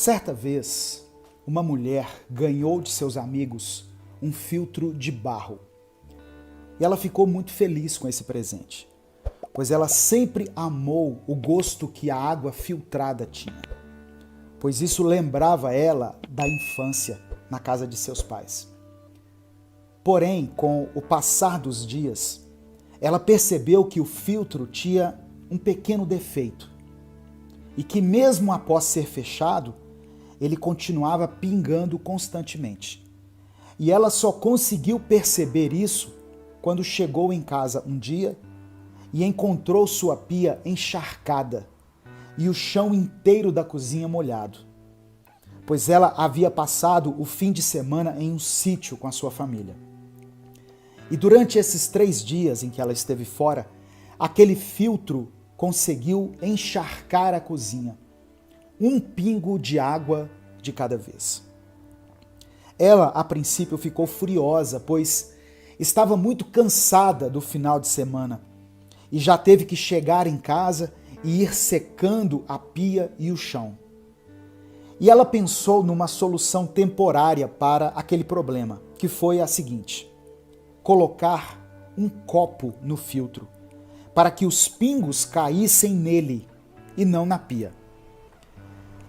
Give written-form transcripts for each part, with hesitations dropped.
Certa vez, uma mulher ganhou de seus amigos um filtro de barro. E ela ficou muito feliz com esse presente, pois ela sempre amou o gosto que a água filtrada tinha, pois isso lembrava ela da infância na casa de seus pais. Porém, com o passar dos dias, ela percebeu que o filtro tinha um pequeno defeito e que mesmo após ser fechado, ele continuava pingando constantemente. E ela só conseguiu perceber isso quando chegou em casa um dia e encontrou sua pia encharcada e o chão inteiro da cozinha molhado, pois ela havia passado o fim de semana em um sítio com a sua família. E durante esses 3 dias em que ela esteve fora, aquele filtro conseguiu encharcar a cozinha, um pingo de água de cada vez. Ela, a princípio, ficou furiosa, pois estava muito cansada do final de semana e já teve que chegar em casa e ir secando a pia e o chão. E ela pensou numa solução temporária para aquele problema, que foi a seguinte: colocar um copo no filtro, para que os pingos caíssem nele e não na pia.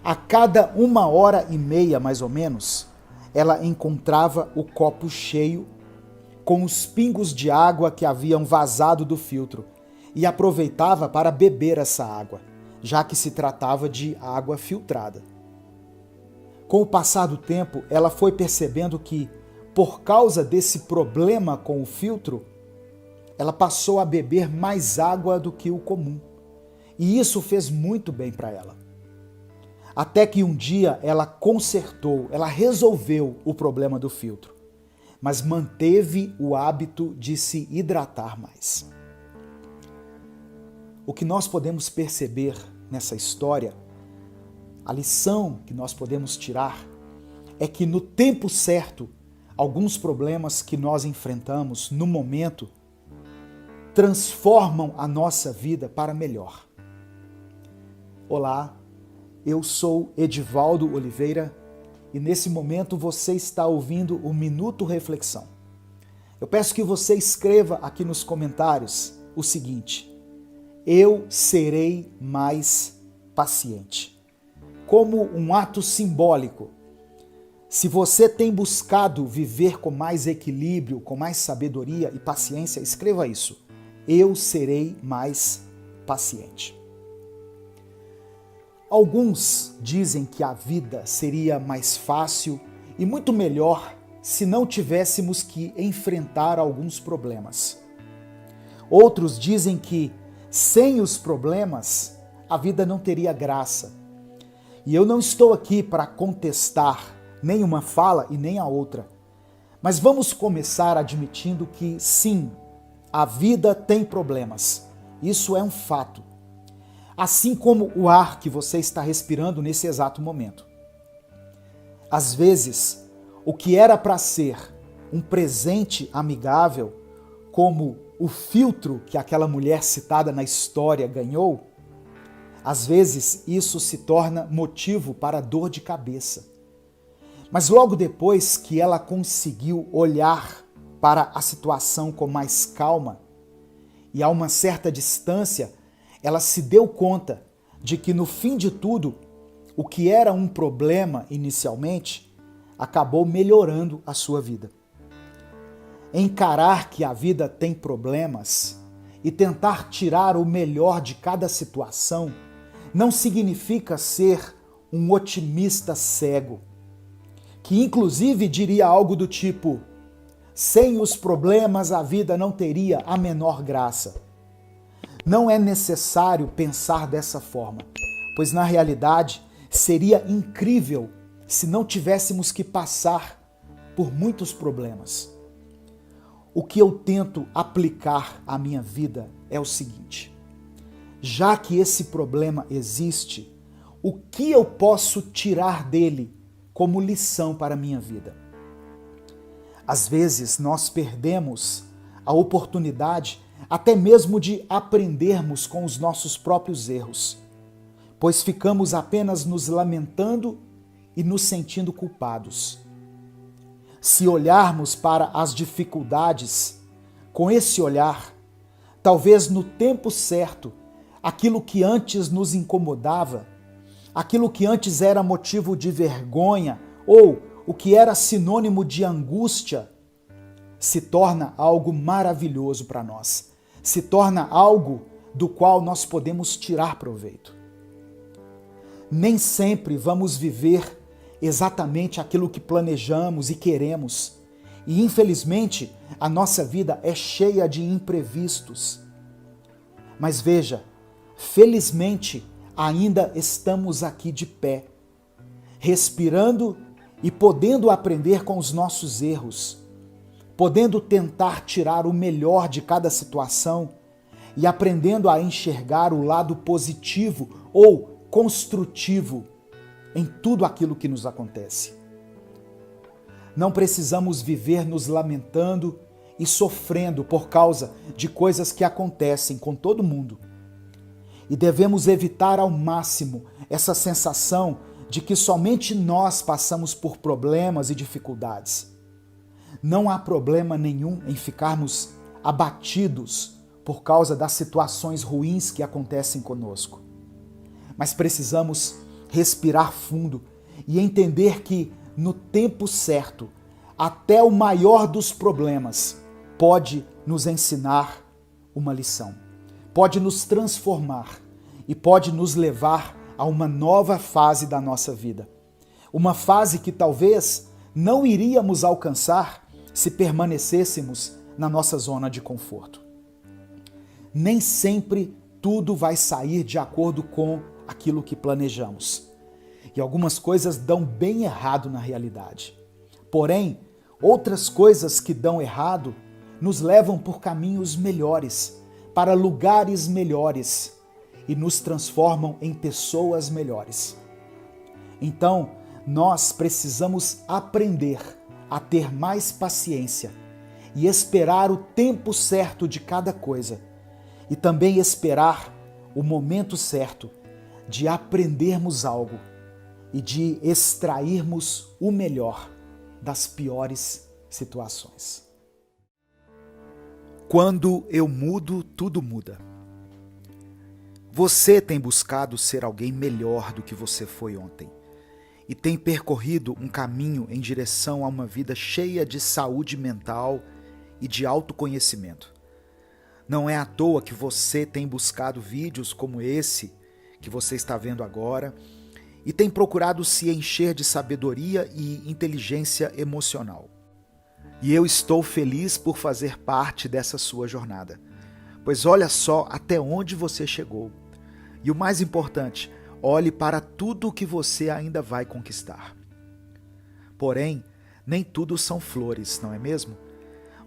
A cada 1h30, mais ou menos, ela encontrava o copo cheio com os pingos de água que haviam vazado do filtro e aproveitava para beber essa água, já que se tratava de água filtrada. Com o passar do tempo, ela foi percebendo que, por causa desse problema com o filtro, ela passou a beber mais água do que o comum. E isso fez muito bem para ela. Até que um dia ela consertou, ela resolveu o problema do filtro, mas manteve o hábito de se hidratar mais. O que nós podemos perceber nessa história, a lição que nós podemos tirar, é que no tempo certo, alguns problemas que nós enfrentamos no momento transformam a nossa vida para melhor. Olá, eu sou Edivaldo Oliveira e nesse momento você está ouvindo o Minuto Reflexão. Eu peço que você escreva aqui nos comentários o seguinte: eu serei mais paciente. Como um ato simbólico, se você tem buscado viver com mais equilíbrio, com mais sabedoria e paciência, escreva isso: eu serei mais paciente. Alguns dizem que a vida seria mais fácil e muito melhor se não tivéssemos que enfrentar alguns problemas. Outros dizem que, sem os problemas, a vida não teria graça. E eu não estou aqui para contestar nem uma fala e nem a outra. Mas vamos começar admitindo que, sim, a vida tem problemas. Isso é um fato. Assim como o ar que você está respirando nesse exato momento. Às vezes, o que era para ser um presente amigável, como o filtro que aquela mulher citada na história ganhou, às vezes isso se torna motivo para dor de cabeça. Mas logo depois que ela conseguiu olhar para a situação com mais calma e a uma certa distância, ela se deu conta de que no fim de tudo, o que era um problema inicialmente, acabou melhorando a sua vida. Encarar que a vida tem problemas e tentar tirar o melhor de cada situação não significa ser um otimista cego, que inclusive diria algo do tipo: sem os problemas a vida não teria a menor graça. Não é necessário pensar dessa forma, pois na realidade seria incrível se não tivéssemos que passar por muitos problemas. O que eu tento aplicar à minha vida é o seguinte: já que esse problema existe, o que eu posso tirar dele como lição para a minha vida? Às vezes nós perdemos a oportunidade até mesmo de aprendermos com os nossos próprios erros, pois ficamos apenas nos lamentando e nos sentindo culpados. Se olharmos para as dificuldades com esse olhar, talvez no tempo certo, aquilo que antes nos incomodava, aquilo que antes era motivo de vergonha ou o que era sinônimo de angústia, se torna algo maravilhoso para nós, se torna algo do qual nós podemos tirar proveito. Nem sempre vamos viver exatamente aquilo que planejamos e queremos. E infelizmente, a nossa vida é cheia de imprevistos. Mas veja, felizmente ainda estamos aqui de pé, respirando e podendo aprender com os nossos erros, podendo tentar tirar o melhor de cada situação e aprendendo a enxergar o lado positivo ou construtivo em tudo aquilo que nos acontece. Não precisamos viver nos lamentando e sofrendo por causa de coisas que acontecem com todo mundo. E devemos evitar ao máximo essa sensação de que somente nós passamos por problemas e dificuldades. Não há problema nenhum em ficarmos abatidos por causa das situações ruins que acontecem conosco. Mas precisamos respirar fundo e entender que, no tempo certo, até o maior dos problemas pode nos ensinar uma lição, pode nos transformar e pode nos levar a uma nova fase da nossa vida. Uma fase que talvez não iríamos alcançar se permanecêssemos na nossa zona de conforto. Nem sempre tudo vai sair de acordo com aquilo que planejamos. E algumas coisas dão bem errado na realidade. Porém, outras coisas que dão errado nos levam por caminhos melhores, para lugares melhores e nos transformam em pessoas melhores. Então, nós precisamos aprender a ter mais paciência e esperar o tempo certo de cada coisa e também esperar o momento certo de aprendermos algo e de extrairmos o melhor das piores situações. Quando eu mudo, tudo muda. Você tem buscado ser alguém melhor do que você foi ontem e tem percorrido um caminho em direção a uma vida cheia de saúde mental e de autoconhecimento. Não é à toa que você tem buscado vídeos como esse que você está vendo agora e tem procurado se encher de sabedoria e inteligência emocional. E eu estou feliz por fazer parte dessa sua jornada, pois olha só até onde você chegou. E o mais importante, olhe para tudo o que você ainda vai conquistar. Porém, nem tudo são flores, não é mesmo?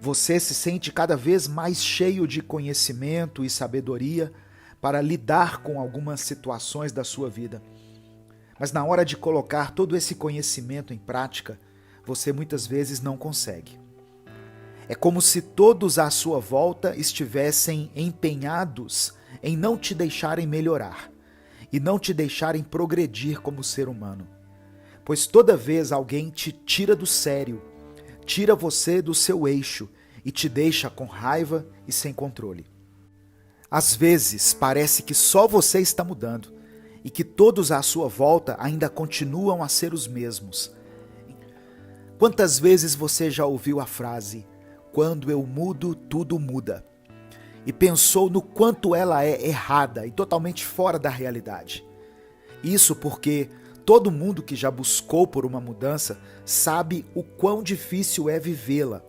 Você se sente cada vez mais cheio de conhecimento e sabedoria para lidar com algumas situações da sua vida. Mas na hora de colocar todo esse conhecimento em prática, você muitas vezes não consegue. É como se todos à sua volta estivessem empenhados em não te deixarem melhorar e não te deixarem progredir como ser humano. Pois toda vez alguém te tira do sério, tira você do seu eixo e te deixa com raiva e sem controle. Às vezes parece que só você está mudando e que todos à sua volta ainda continuam a ser os mesmos. Quantas vezes você já ouviu a frase "quando eu mudo, tudo muda", e pensou no quanto ela é errada e totalmente fora da realidade? Isso porque todo mundo que já buscou por uma mudança sabe o quão difícil é vivê-la,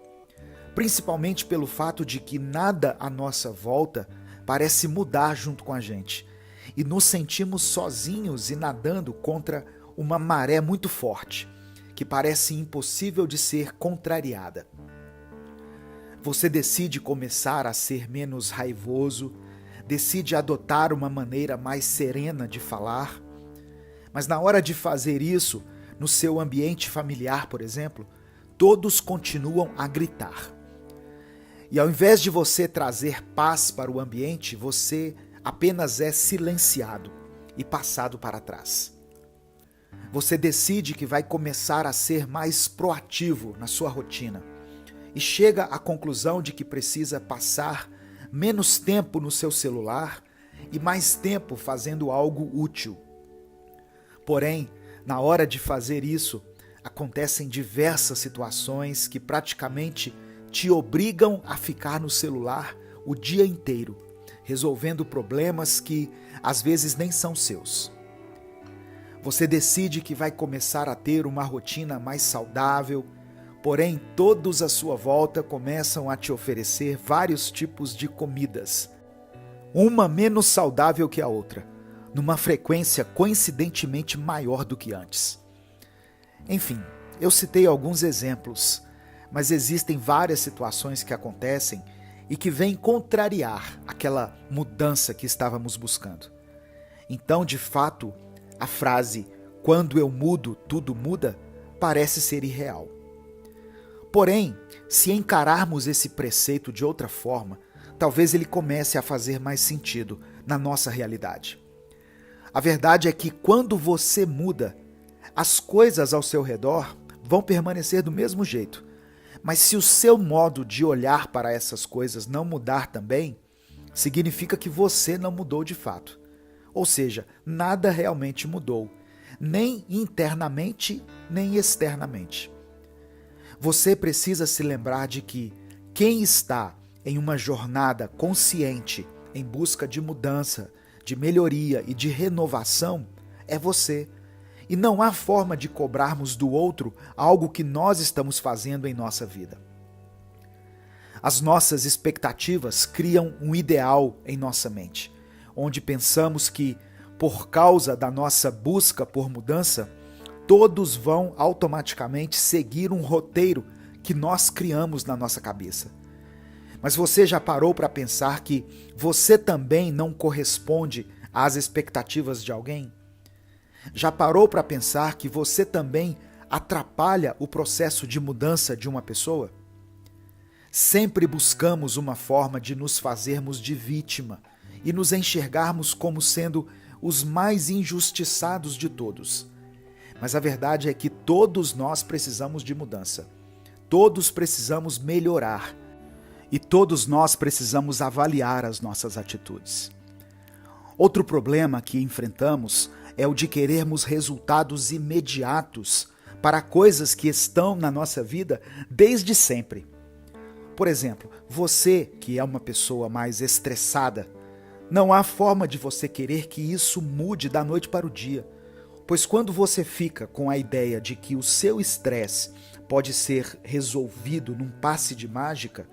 principalmente pelo fato de que nada à nossa volta parece mudar junto com a gente, e nos sentimos sozinhos e nadando contra uma maré muito forte, que parece impossível de ser contrariada. Você decide começar a ser menos raivoso, decide adotar uma maneira mais serena de falar, mas na hora de fazer isso, no seu ambiente familiar, por exemplo, todos continuam a gritar. E ao invés de você trazer paz para o ambiente, você apenas é silenciado e passado para trás. Você decide que vai começar a ser mais proativo na sua rotina e chega à conclusão de que precisa passar menos tempo no seu celular e mais tempo fazendo algo útil. Porém, na hora de fazer isso, acontecem diversas situações que praticamente te obrigam a ficar no celular o dia inteiro, resolvendo problemas que às vezes nem são seus. Você decide que vai começar a ter uma rotina mais saudável, porém todos à sua volta começam a te oferecer vários tipos de comidas, uma menos saudável que a outra, numa frequência coincidentemente maior do que antes. Enfim, eu citei alguns exemplos, mas existem várias situações que acontecem e que vêm contrariar aquela mudança que estávamos buscando. Então, de fato, a frase "quando eu mudo, tudo muda" parece ser irreal. Porém, se encararmos esse preceito de outra forma, talvez ele comece a fazer mais sentido na nossa realidade. A verdade é que quando você muda, as coisas ao seu redor vão permanecer do mesmo jeito. Mas se o seu modo de olhar para essas coisas não mudar também, significa que você não mudou de fato. Ou seja, nada realmente mudou, nem internamente, nem externamente. Você precisa se lembrar de que quem está em uma jornada consciente em busca de mudança, de melhoria e de renovação é você. E não há forma de cobrarmos do outro algo que nós estamos fazendo em nossa vida. As nossas expectativas criam um ideal em nossa mente, onde pensamos que, por causa da nossa busca por mudança, todos vão automaticamente seguir um roteiro que nós criamos na nossa cabeça. Mas você já parou para pensar que você também não corresponde às expectativas de alguém? Já parou para pensar que você também atrapalha o processo de mudança de uma pessoa? Sempre buscamos uma forma de nos fazermos de vítima e nos enxergarmos como sendo os mais injustiçados de todos. Mas a verdade é que todos nós precisamos de mudança. Todos precisamos melhorar. E todos nós precisamos avaliar as nossas atitudes. Outro problema que enfrentamos é o de querermos resultados imediatos para coisas que estão na nossa vida desde sempre. Por exemplo, você que é uma pessoa mais estressada, não há forma de você querer que isso mude da noite para o dia, pois quando você fica com a ideia de que o seu estresse pode ser resolvido num passe de mágica,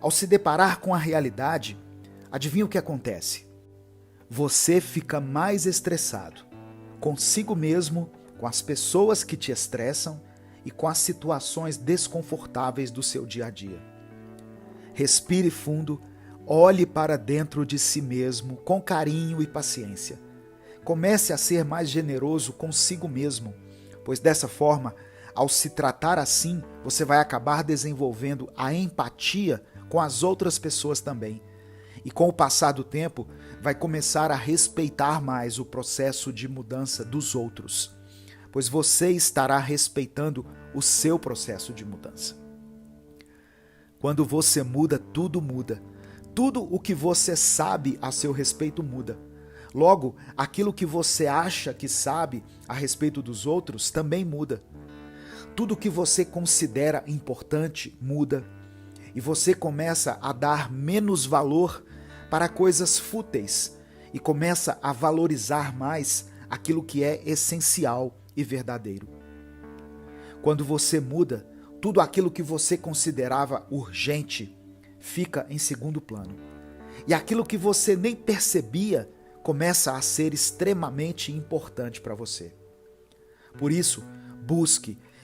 ao se deparar com a realidade, adivinha o que acontece? Você fica mais estressado, consigo mesmo, com as pessoas que te estressam e com as situações desconfortáveis do seu dia a dia. Respire fundo, olhe para dentro de si mesmo com carinho e paciência. Comece a ser mais generoso consigo mesmo, pois dessa forma, ao se tratar assim, você vai acabar desenvolvendo a empatia com as outras pessoas também. E com o passar do tempo, vai começar a respeitar mais o processo de mudança dos outros, pois você estará respeitando o seu processo de mudança. Quando você muda, tudo muda. Tudo o que você sabe a seu respeito muda. Logo, aquilo que você acha que sabe a respeito dos outros também muda. Tudo que você considera importante muda. E você começa a dar menos valor para coisas fúteis e começa a valorizar mais aquilo que é essencial e verdadeiro. Quando você muda, tudo aquilo que você considerava urgente fica em segundo plano. E aquilo que você nem percebia começa a ser extremamente importante para você. Por isso,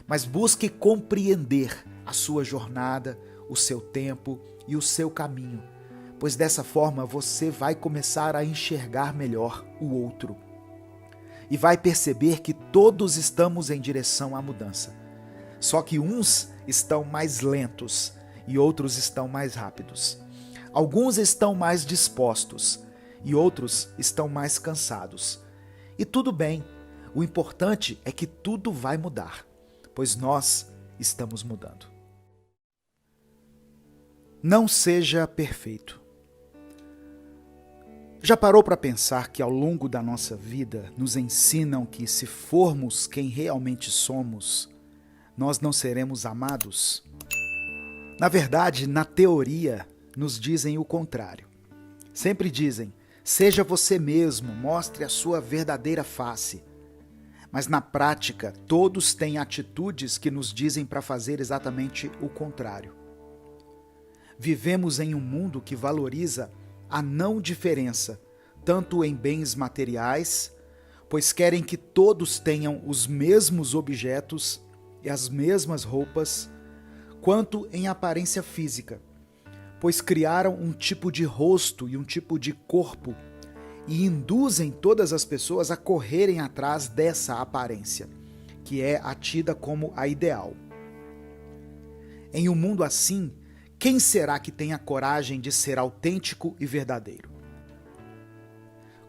mas busque compreender a sua jornada, o seu tempo e o seu caminho, pois dessa forma você vai começar a enxergar melhor o outro e vai perceber que todos estamos em direção à mudança, só que uns estão mais lentos e outros estão mais rápidos. Alguns estão mais dispostos e outros estão mais cansados. E tudo bem, O importante é que tudo vai mudar, pois nós estamos mudando. Não seja perfeito. Já parou para pensar que ao longo da nossa vida nos ensinam que se formos quem realmente somos, nós não seremos amados? Na verdade, na teoria, nos dizem o contrário. Sempre dizem, seja você mesmo, mostre a sua verdadeira face. Mas na prática, todos têm atitudes que nos dizem para fazer exatamente o contrário. Vivemos em um mundo que valoriza a não diferença, tanto em bens materiais, pois querem que todos tenham os mesmos objetos e as mesmas roupas, quanto em aparência física, pois criaram um tipo de rosto e um tipo de corpo e induzem todas as pessoas a correrem atrás dessa aparência, que é a tida como a ideal. Em um mundo assim, quem será que tem a coragem de ser autêntico e verdadeiro?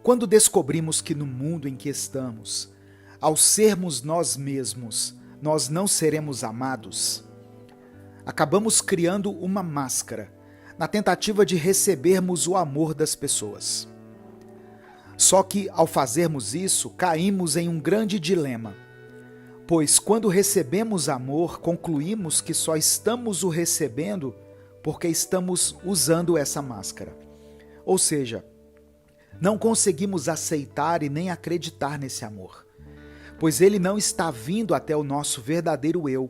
Quando descobrimos que no mundo em que estamos, ao sermos nós mesmos, nós não seremos amados, acabamos criando uma máscara, na tentativa de recebermos o amor das pessoas. Só que, ao fazermos isso, caímos em um grande dilema, pois quando recebemos amor, concluímos que só estamos o recebendo porque estamos usando essa máscara. Ou seja, não conseguimos aceitar e nem acreditar nesse amor, pois ele não está vindo até o nosso verdadeiro eu,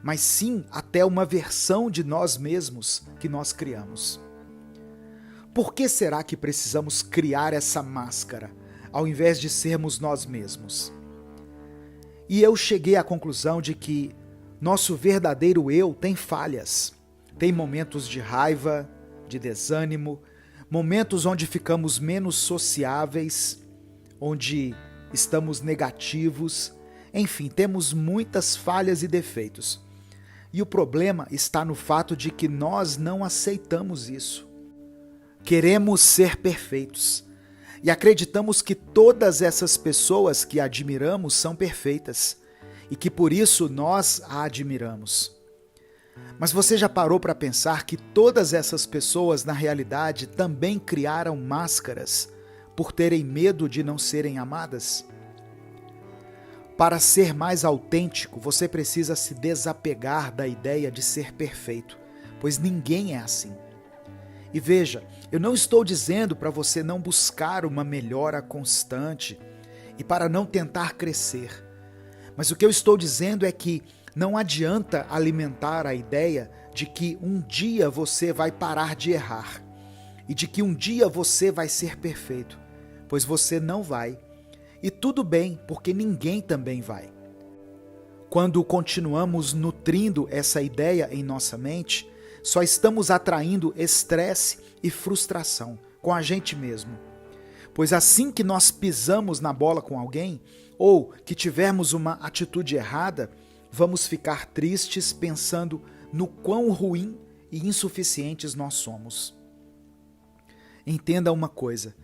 mas sim até uma versão de nós mesmos que nós criamos. Por que será que precisamos criar essa máscara, ao invés de sermos nós mesmos? E eu cheguei à conclusão de que nosso verdadeiro eu tem falhas. Tem momentos de raiva, de desânimo, momentos onde ficamos menos sociáveis, onde estamos negativos, enfim, temos muitas falhas e defeitos. E o problema está no fato de que nós não aceitamos isso. Queremos ser perfeitos e acreditamos que todas essas pessoas que admiramos são perfeitas e que por isso nós a admiramos. Mas você já parou para pensar que todas essas pessoas, na realidade, também criaram máscaras por terem medo de não serem amadas? Para ser mais autêntico, você precisa se desapegar da ideia de ser perfeito, pois ninguém é assim. E veja, eu não estou dizendo para você não buscar uma melhora constante e para não tentar crescer, mas o que eu estou dizendo é que não adianta alimentar a ideia de que um dia você vai parar de errar e de que um dia você vai ser perfeito, pois você não vai. E tudo bem, porque ninguém também vai. Quando continuamos nutrindo essa ideia em nossa mente, só estamos atraindo estresse e frustração com a gente mesmo. Pois assim que nós pisamos na bola com alguém, ou que tivermos uma atitude errada, vamos ficar tristes pensando no quão ruim e insuficientes nós somos. Entenda uma coisa,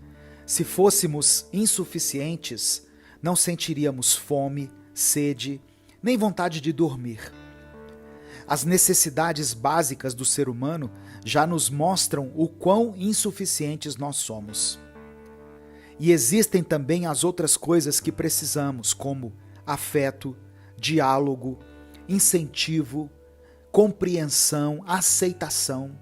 se fôssemos insuficientes, não sentiríamos fome, sede, nem vontade de dormir. As necessidades básicas do ser humano já nos mostram o quão insuficientes nós somos. E existem também as outras coisas que precisamos, como afeto, diálogo, incentivo, compreensão, aceitação.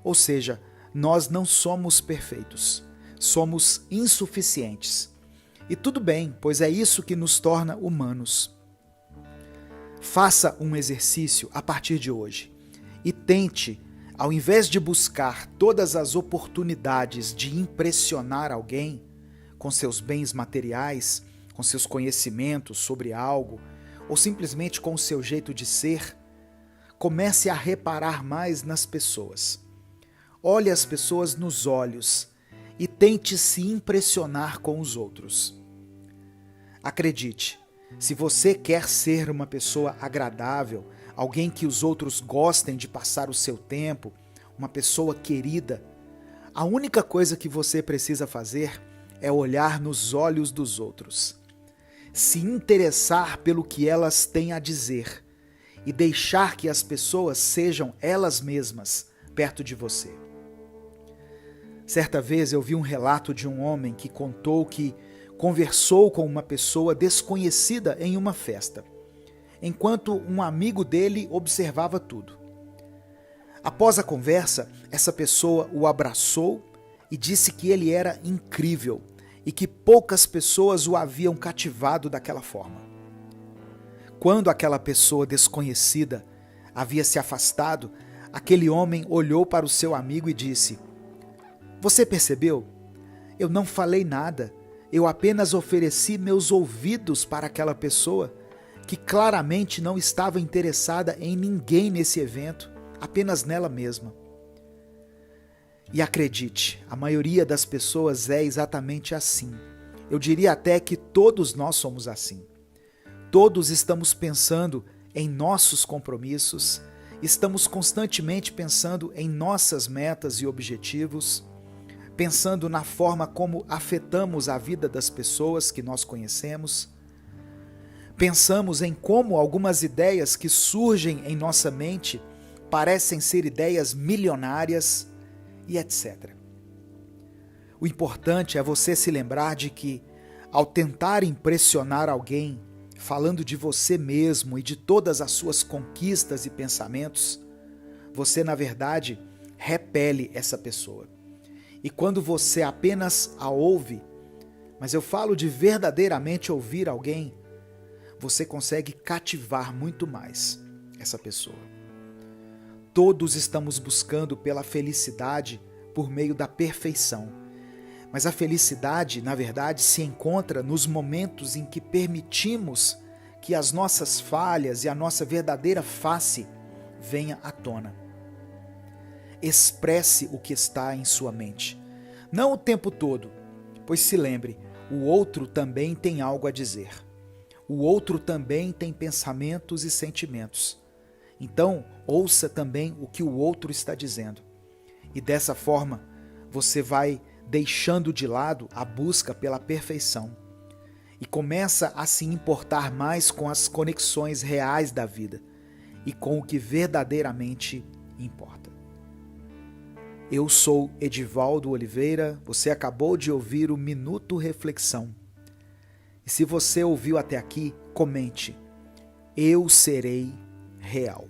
Ou seja, nós não somos perfeitos, somos insuficientes. E tudo bem, pois é isso que nos torna humanos. Faça um exercício a partir de hoje e tente, ao invés de buscar todas as oportunidades de impressionar alguém com seus bens materiais, com seus conhecimentos sobre algo, ou simplesmente com o seu jeito de ser, comece a reparar mais nas pessoas. Olhe as pessoas nos olhos e tente se impressionar com os outros. Acredite, se você quer ser uma pessoa agradável, alguém que os outros gostem de passar o seu tempo, uma pessoa querida, a única coisa que você precisa fazer é olhar nos olhos dos outros. se interessar pelo que elas têm a dizer e deixar que as pessoas sejam elas mesmas perto de você. Certa vez eu vi um relato de um homem que contou que conversou com uma pessoa desconhecida em uma festa, enquanto um amigo dele observava tudo. Após a conversa, essa pessoa o abraçou e disse que ele era incrível e que poucas pessoas o haviam cativado daquela forma. Quando aquela pessoa desconhecida havia se afastado, aquele homem olhou para o seu amigo e disse: "Você percebeu? Eu não falei nada. Eu apenas ofereci meus ouvidos para aquela pessoa que claramente não estava interessada em ninguém nesse evento, apenas nela mesma." E acredite, a maioria das pessoas é exatamente assim. Eu diria até que todos nós somos assim. Todos estamos pensando em nossos compromissos, estamos constantemente pensando em nossas metas e objetivos, pensando na forma como afetamos a vida das pessoas que nós conhecemos. Pensamos em como algumas ideias que surgem em nossa mente parecem ser ideias milionárias e etc. O importante é você se lembrar de que, ao tentar impressionar alguém, falando de você mesmo e de todas as suas conquistas e pensamentos, você, na verdade, repele essa pessoa. E quando você apenas a ouve, mas eu falo de verdadeiramente ouvir alguém, você consegue cativar muito mais essa pessoa. Todos estamos buscando pela felicidade por meio da perfeição. Mas a felicidade, na verdade, se encontra nos momentos em que permitimos que as nossas falhas e a nossa verdadeira face venha à tona. Expresse o que está em sua mente. Não o tempo todo, pois se lembre, o outro também tem algo a dizer. O outro também tem pensamentos e sentimentos. Então, ouça também o que o outro está dizendo. E dessa forma, você vai deixando de lado a busca pela perfeição e começa a se importar mais com as conexões reais da vida e com o que verdadeiramente importa. Eu sou Edivaldo Oliveira, você acabou de ouvir o Minuto Reflexão. E se você ouviu até aqui, comente: eu serei real.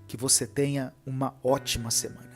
Que você tenha uma ótima semana.